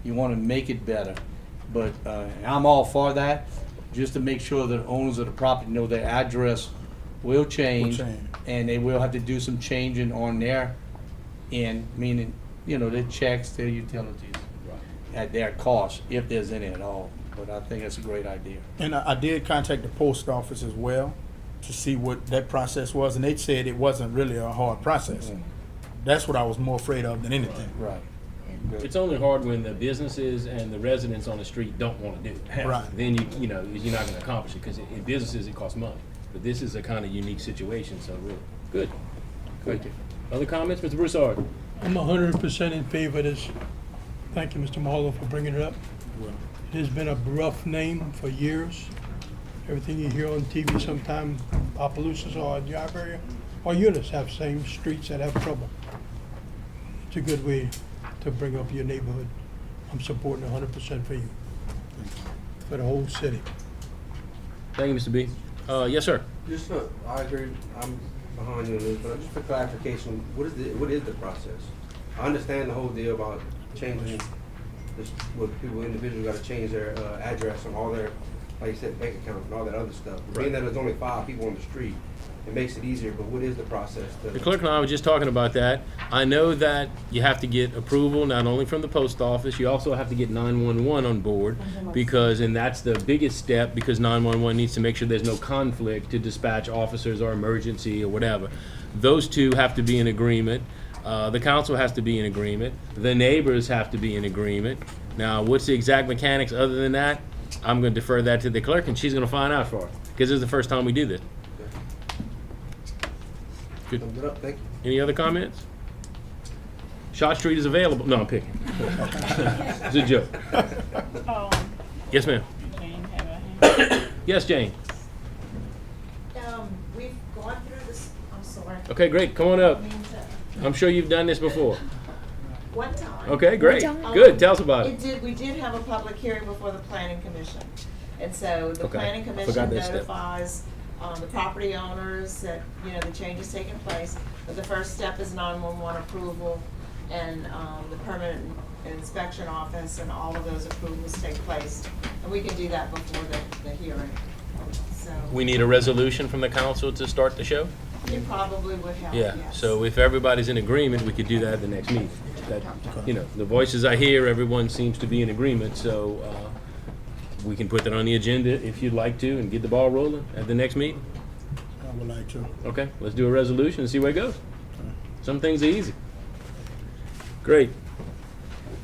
you want to make it better. But I'm all for that, just to make sure that owners of the property know their address will change, and they will have to do some changing on their end, meaning, their checks, their utilities, at their cost, if there's any at all. But I think that's a great idea. And I did contact the post office as well to see what that process was, and they said it wasn't really a hard process. That's what I was more afraid of than anything. Right. It's only hard when the businesses and the residents on the street don't want to do it. Right. Then you're not going to accomplish it, because in businesses it costs money. But this is a kind of unique situation, so we're good. Thank you. Other comments, Mr. Broussard? I'm 100% in favor of this. Thank you, Mr. Marlowe, for bringing it up. It has been a rough name for years. Everything you hear on TV sometimes, Opelousas or in your area, or units have same streets that have trouble. It's a good way to bring up your neighborhood. I'm supporting 100% for you, for the whole city. Thank you, Mr. B. Yes, sir. Just I agree. I'm behind you on this, but just for clarification, what is the process? I understand the whole deal about changing this, what people individually got to change their address on all their like you said, bank account and all that other stuff. Being that there's only 5 people on the street, it makes it easier, but what is the process? The clerk and I were just talking about that. I know that you have to get approval not only from the post office, you also have to get 911 on board because, and that's the biggest step because 911 needs to make sure there's no conflict to dispatch officers or emergency or whatever. Those two have to be in agreement. The council has to be in agreement. The neighbors have to be in agreement. Now, what's the exact mechanics other than that? I'm going to defer that to the clerk and she's going to find out for us because this is the first time we do this. Good. Thumbs it up, thank you. Any other comments? Shot Street is available. No, I'm picking. It's a joke. Yes, ma'am. Jane have a hand. Yes, Jane. We've gone through this, I'm sorry. Okay, great. Come on up. I mean to- I'm sure you've done this before. One time. Okay, great. Good. Tell us about it. We did have a public hearing before the planning commission. And so the Okay. planning I commission forgot that step. notifies the property owners that, you know, the change is taking place. But the first step is 911 approval and the permanent inspection office and all of those approvals take place. And we can do that before the hearing. So We need a resolution from the council to start the show? you probably would help, Yeah. yes. So if everybody's in agreement, we could do that at the next meeting. That, you know, the voices I hear, everyone seems to be in agreement, so we can put that on the agenda if you'd like to and get the ball rolling at the next meeting. I would like to. Okay, let's do a resolution and see where it goes. Some things are easy. Great.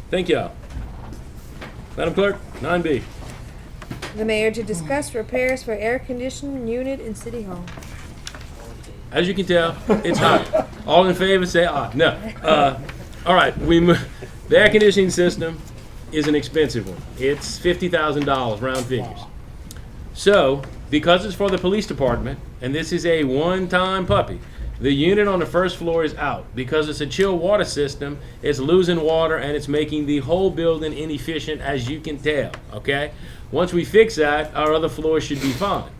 Thank y'all. Madam Clerk, 9B. The mayor to discuss repairs for air conditioning unit in City Hall. As you can tell, it's hot. All in favor, say aye. No. All right, the air conditioning system is an expensive one. It's $50,000, round figures. So, because it's for the police department, and this is a one-time puppy, the unit on the first floor is out. Because it's a chill water system, it's losing water and it's making the whole building inefficient, as you can tell, okay? Once we fix that, our other floors should be fine.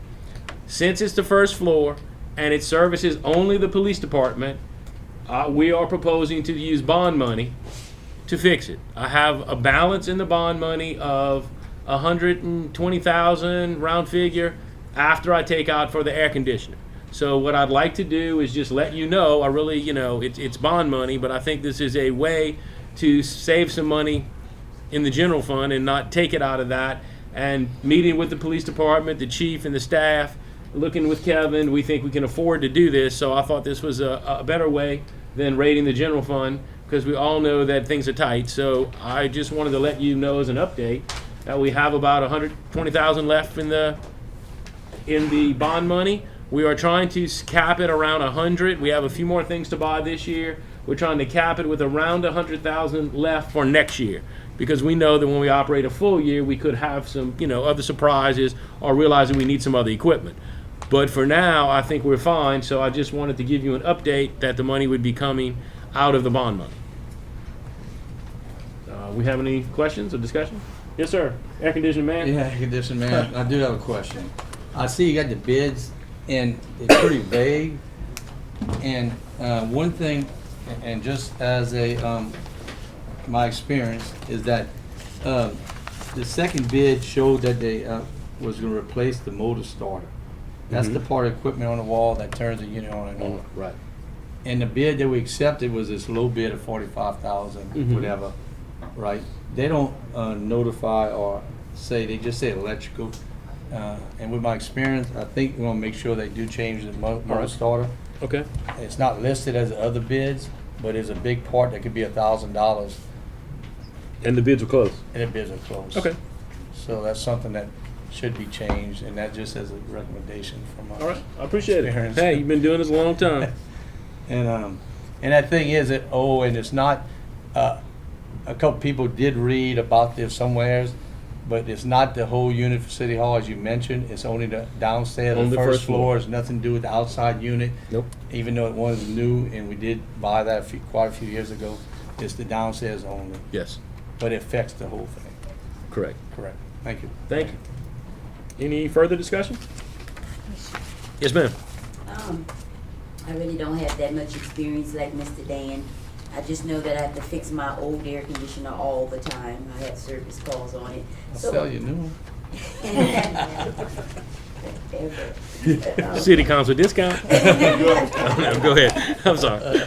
Since it's the first floor and it services only the police department, we are proposing to use bond money to fix it. I have a balance in the bond money of $120,000 round figure after I take out for the air conditioner. So what I'd like to do is just let you know, I really, you know, it's bond money, but I think this is a way to save some money in the general fund and not take it out of that. And meeting with the police department, the chief and the staff, looking with Kevin, we think we can afford to do this. So I thought this was a better way than raiding the general fund, because we all know that things are tight. So I just wanted to let you know as an update that we have about $120,000 left in the bond money. We are trying to cap it around 100. We have a few more things to buy this year. We're trying to cap it with around 100,000 left for next year, because we know that when we operate a full year, we could have some, you know, other surprises or realizing we need some other equipment. But for now, I think we're fine. So I just wanted to give you an update that the money would be coming out of the bond money. We have any questions or discussion? Yes, sir. Air conditioning man. Yeah, air conditioning man. I do have a question. I see you got the bids, and it's pretty vague. And one thing, and just as a my experience is that the second bid showed that they was going to replace the motor starter. That's the part of equipment on the wall that turns the unit on and on. Right. And the bid that we accepted was this low bid of 45,000, whatever, right? They don't notify or say, they just say electrical. And with my experience, I think we want to make sure they do change the motor starter. Okay. It's not listed as the other bids, but it's a big part that could be $1,000, And the bids were closed. and the bids are close. Okay. So that's something that should be changed, and that just as a recommendation from us. All right. I appreciate it. Experience. Hey, you've been doing this a long time. And that thing is that, and it's not, a couple people did read about this somewheres, but it's not the whole unit for City Hall, as you mentioned. It's only the downstairs, On the the first first floor. floor. It's nothing to do with the outside unit. Nope. Even though it was new, and we did buy that quite a few years ago. It's the downstairs only, Yes. but it affects the whole thing. Correct. Correct. Thank you. Thank you. Any further discussion? Yes, ma'am. I really don't have that much experience like Mr. Dan. I just know that I have to fix my old air conditioner all the time. I have service calls on it. I'll sell you a new one. City council discount? Go ahead. I'm sorry.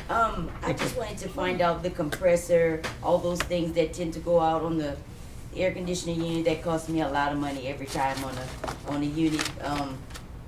I just wanted to find out the compressor, all those things that tend to go out on the air conditioning unit that cost me a lot of money every time on a unit.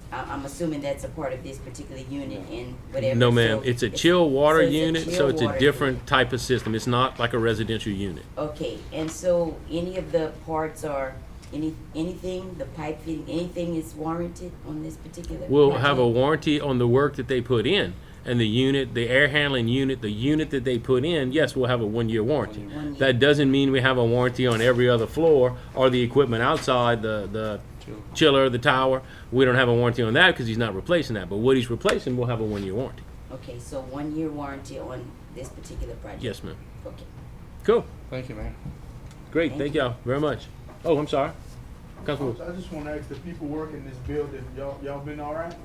I'm assuming that's a part of this particular unit and whatever. No, ma'am. So It's a chill water so it's a unit, chill so it's a water different type of system. It's not like a residential unit. Okay, and so any of the parts or anything, the pipe fitting, anything is warranted on this particular We'll have a project? warranty on the work that they put in. And the unit, the air handling unit, the unit that they put in, yes, we'll have a 1-year warranty. 1 year. That doesn't mean we have a warranty on every other floor or the equipment outside, the chiller, the tower. We don't have a warranty on that because he's not replacing that. But what he's replacing, we'll have a 1-year warranty. Okay, so 1 year warranty on this particular project? Yes, ma'am. Okay. Cool. Thank you, man. Great. Thank y'all very much. Oh, I'm sorry. Councilwoman. I just want to ask the people working this building, y'all been all right?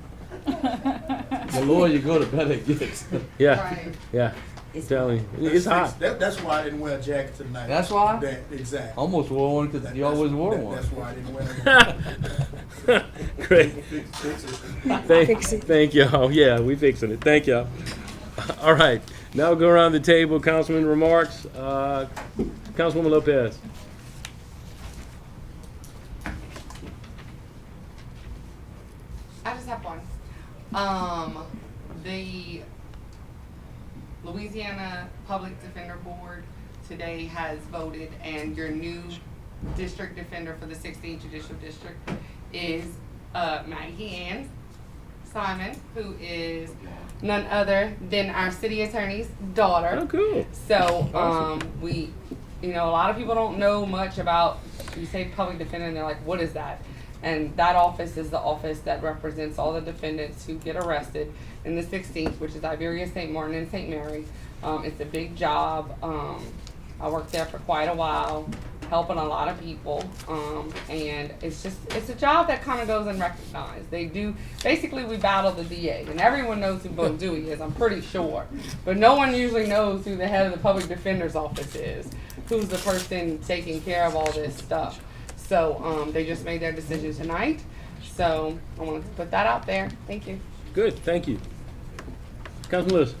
The lower you go, the better it gets. Yeah. Right. Yeah. It's Telling you, it's hot. That's why I didn't wear a jacket tonight. That's why? Exactly. Almost wore one because you always wore one. That's why I didn't wear one. Great. Fix it. Thank y'all. Yeah, we fixing it. Thank y'all. All right. Now we'll go around the table. Councilman remarks. Councilwoman Lopez. I just have one. The Louisiana Public Defender Board today has voted, and your new district defender for the 16th Judicial District is Maggie Ann Simon, who is none other than our city attorney's daughter. Oh, cool. So, Awesome. a lot of people don't know much about, you say public defender, and they're like, what is that? And that office is the office that represents all the defendants who get arrested in the 16th, which is Iberia, St. Martin, and St. Mary. It's a big job. I worked there for quite a while, helping a lot of people. And it's a job that kind of goes unrecognized. Basically we battle the DA, and everyone knows who Bo Dewey is, I'm pretty sure. But no one usually knows who the head of the public defender's office is, who's the person taking care of all this stuff. So they just made their decision tonight. So I wanted to put that out there. Thank you. Good. Thank you. Councilman Lewis.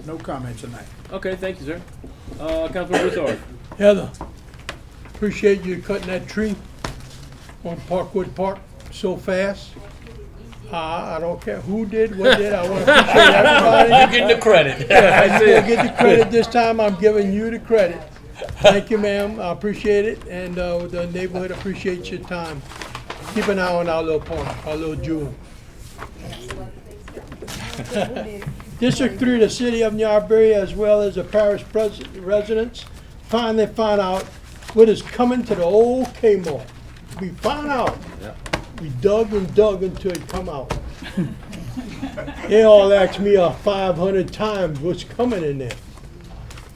No comment tonight. Okay. Thank you, sir. Councilman Broussard. Heather, appreciate you cutting that tree on Parkwood Park so fast. I don't care who did, what did, I want to appreciate everybody. You're getting the credit. Yeah, I did get the credit this time, I'm giving you the credit. Thank you, ma'am, I appreciate it, and the neighborhood appreciates your time. Keep an eye on our little park, our little jewel. District 3, the city of New Iberia, as well as the parish residents, finally found out what is coming to the old Kmart. We found out. We dug and dug until it come out. They all asked me 500 times what's coming in there.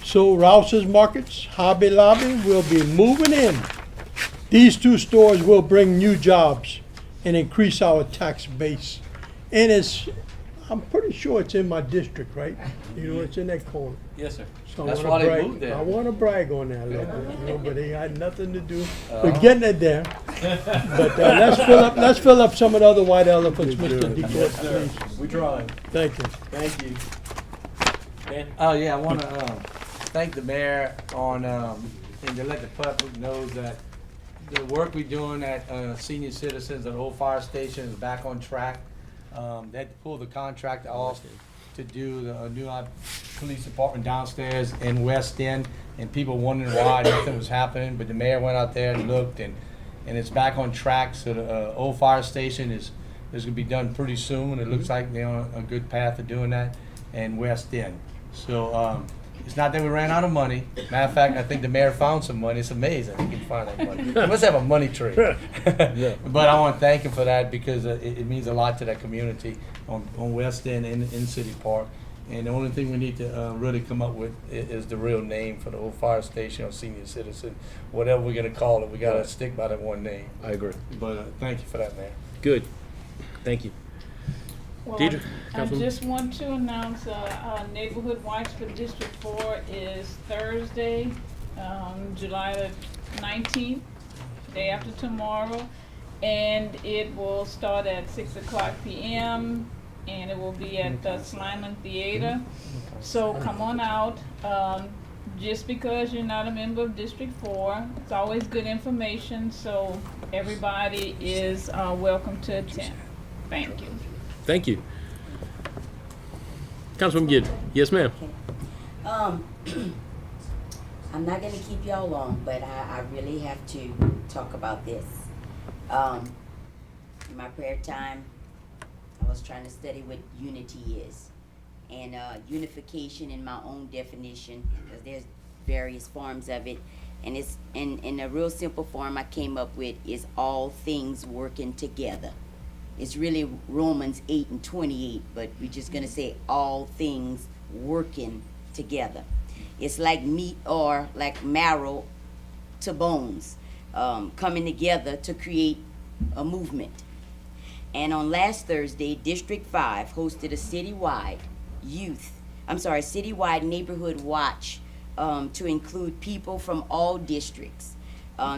So Rouse's Markets, Hobby Lobby will be moving in. These 2 stores will bring new jobs and increase our tax base. And I'm pretty sure it's in my district, right? You know, it's in that corner. Yes, sir. So I That's wanna why they brag- moved there. I want to brag on that a little bit, but it had nothing to do with getting it there. But let's fill up some of the other white elephants, Mr. DeCourt, please. We tried. Thank you. Thank you. Dan? Oh, yeah, I want to thank the mayor on, and to let the public know that the work we're doing at senior citizens at Old Fire Station is back on track. They had to pull the contract off to do the new police department downstairs in West End, and people wondering why nothing was happening, but the mayor went out there and looked, and it's back on track. So the Old Fire Station is gonna be done pretty soon. It looks like they're on a good path of doing that, and West End. So it's not that we ran out of money. Matter of fact, I think the mayor found some money. It's amazing he can find that money. He must have a money tree. But I want to thank him for that because it means a lot to that community on West End and in City Park. And the only thing we need to really come up with is the real name for the Old Fire Station or Senior Citizen, whatever we're going to call it. We got to stick by that one name. I agree. But thank you for that, man. Good. Thank you. Well, Deidre, I Councilwoman? just want to announce Neighborhood Watch for District 4 is Thursday, July the 19th, day after tomorrow, and it will start at 6:00 p.m. and it will be at the Slyman Theater. So come on out. Just because you're not a member of District 4, it's always good information, so everybody is welcome to attend. Thank you. Thank you. Councilwoman Gideon. Yes, ma'am. I'm not gonna keep y'all long, but I really have to talk about this. In my prayer time, I was trying to study what unity is. And unification in my own definition, because there's various forms of it. And it's in a real simple form I came up with is all things working together. It's really Romans 8:28, but we're just gonna say all things working together. It's like meat or like marrow to bones, coming together to create a movement. And on last Thursday, District 5 hosted a citywide neighborhood watch to include people from all districts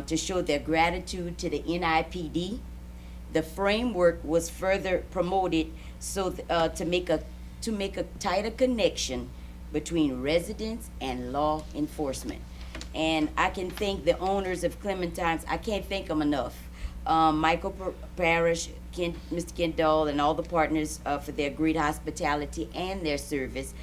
to show their gratitude to the NIPD. The framework was further promoted so to make a tighter connection between residents and law enforcement. And I can thank the owners of Clementine's. I can't thank them enough. Michael Parrish, Mr. Kendall, and all the partners for their great hospitality and their service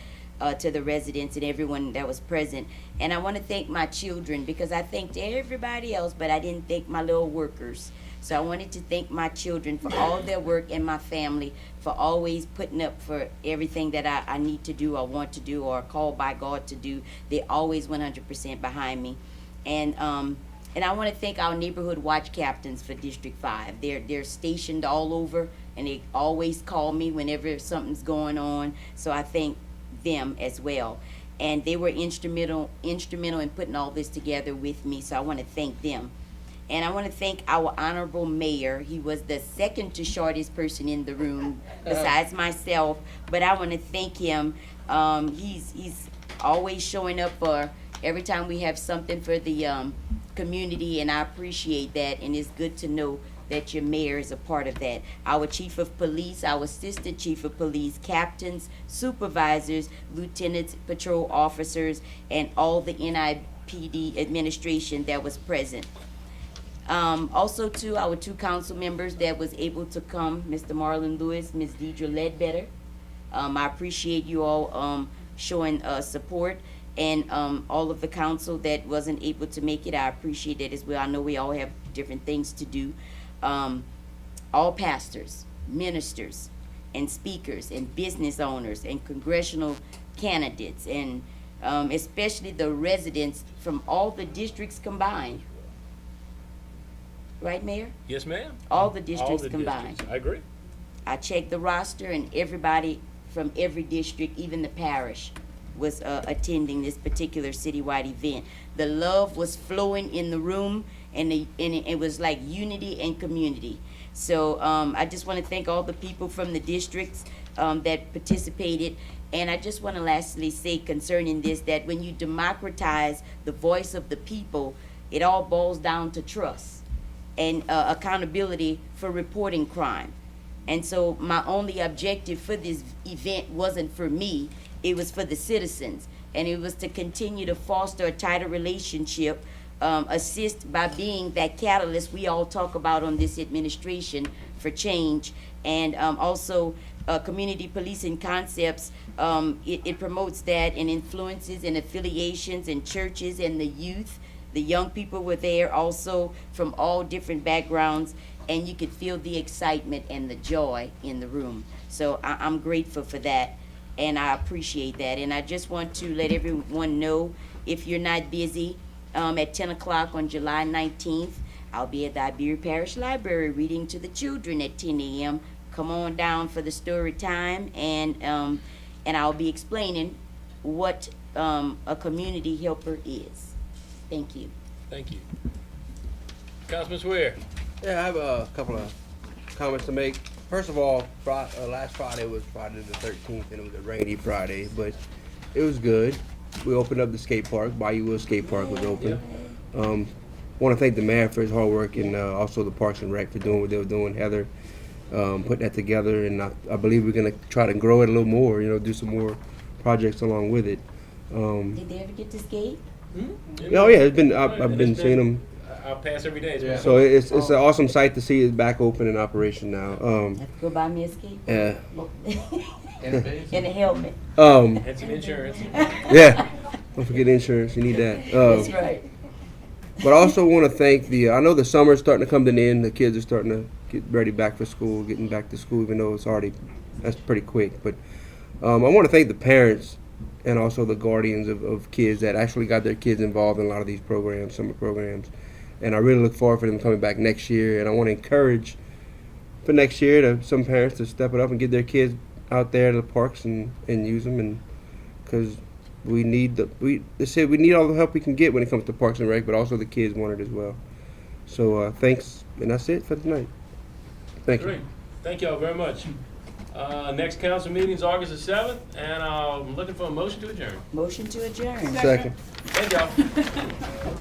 to the residents and everyone that was present. And I want to thank my children, because I thanked everybody else, but I didn't thank my little workers. So I wanted to thank my children for all their work, and my family for always putting up for everything that I need to do or want to do or called by God to do. They're always 100% behind me. And I want to thank our neighborhood watch captains for District 5. They're stationed all over, and they always call me whenever something's going on. So I thank them as well. And they were instrumental in putting all this together with me. So I want to thank them. And I want to thank our honorable mayor. He was the second to shortest person in the room besides myself. But I want to thank him. He's always showing up for every time we have something for the community, and I appreciate that. And it's good to know that your mayor is a part of that. Our chief of police, our assistant chief of police, captains, supervisors, lieutenants, patrol officers, and all the NIPD administration that was present. Also to our two council members that was able to come, Mr. Marlon Lewis, Ms. Deidre Ledbetter. I appreciate you all showing support, and all of the council that wasn't able to make it, I appreciate that as well. I know we all have different things to do. All pastors, ministers, and speakers, and business owners, and congressional candidates, and especially the residents from all the districts combined. Right, Mayor? Yes, ma'am. All the districts combined. Districts. I agree. I checked the roster, and everybody from every district, even the parish, was attending this particular citywide event. The love was flowing in the room, and it was like unity and community. So I just want to thank all the people from the districts that participated. And I just want to lastly say concerning this, that when you democratize the voice of the people, it all boils down to trust and accountability for reporting crime. And so my only objective for this event wasn't for me, it was for the citizens. And it was to continue to foster a tighter relationship, assist by being that catalyst we all talk about on this administration for change. And also community policing concepts, it promotes that, and influences and affiliations and churches and the youth. The young people were there also from all different backgrounds, and you could feel the excitement and the joy in the room. So I'm grateful for that, and I appreciate that. And I just want to let everyone know, if you're not busy, at 10 o'clock on July 19th, I'll be at the Iberia Parish Library reading to the children at 10 a.m. Come on down for the story time, and I'll be explaining what a community helper is. Thank you. Thank you. Councilman Swear. Yeah, I have a couple of comments to make. First of all, last Friday was Friday the 13th, and it was a rainy Friday, but it was good. We opened up the skate park. Bayou Skate Park was open. want to thank the mayor for his hard work and also the Parks and Rec for doing what they were doing. Heather put that together, and I believe we're going to try to grow it a little more. Do some more projects along with it. Did they ever get this gate? Oh yeah, it's been I've been seeing them. I'll pass every day. It's been So it's an awesome sight to see it back open in operation now. Have to go buy me a skate? Yeah. And a helmet. And some insurance. Yeah. Don't forget insurance. You need that. That's right. But I also want to thank I know the summer's starting to come to an end. The kids are starting to get ready back for school, getting back to school, even though that's pretty quick. But I want to thank the parents and also the guardians of kids that actually got their kids involved in a lot of these programs, summer programs. And I really look forward for them coming back next year. And I want to encourage for next year some parents to step it up and get their kids out there to the parks and use them, and because we need we need all the help we can get when it comes to Parks and Rec, but also the kids want it as well. So thanks, and that's it for tonight. Thank you. Great. Thank y'all very much. Next council meeting is August the 7th, and I'm looking for a motion to adjourn. Motion to adjourn. Second. Thank y'all.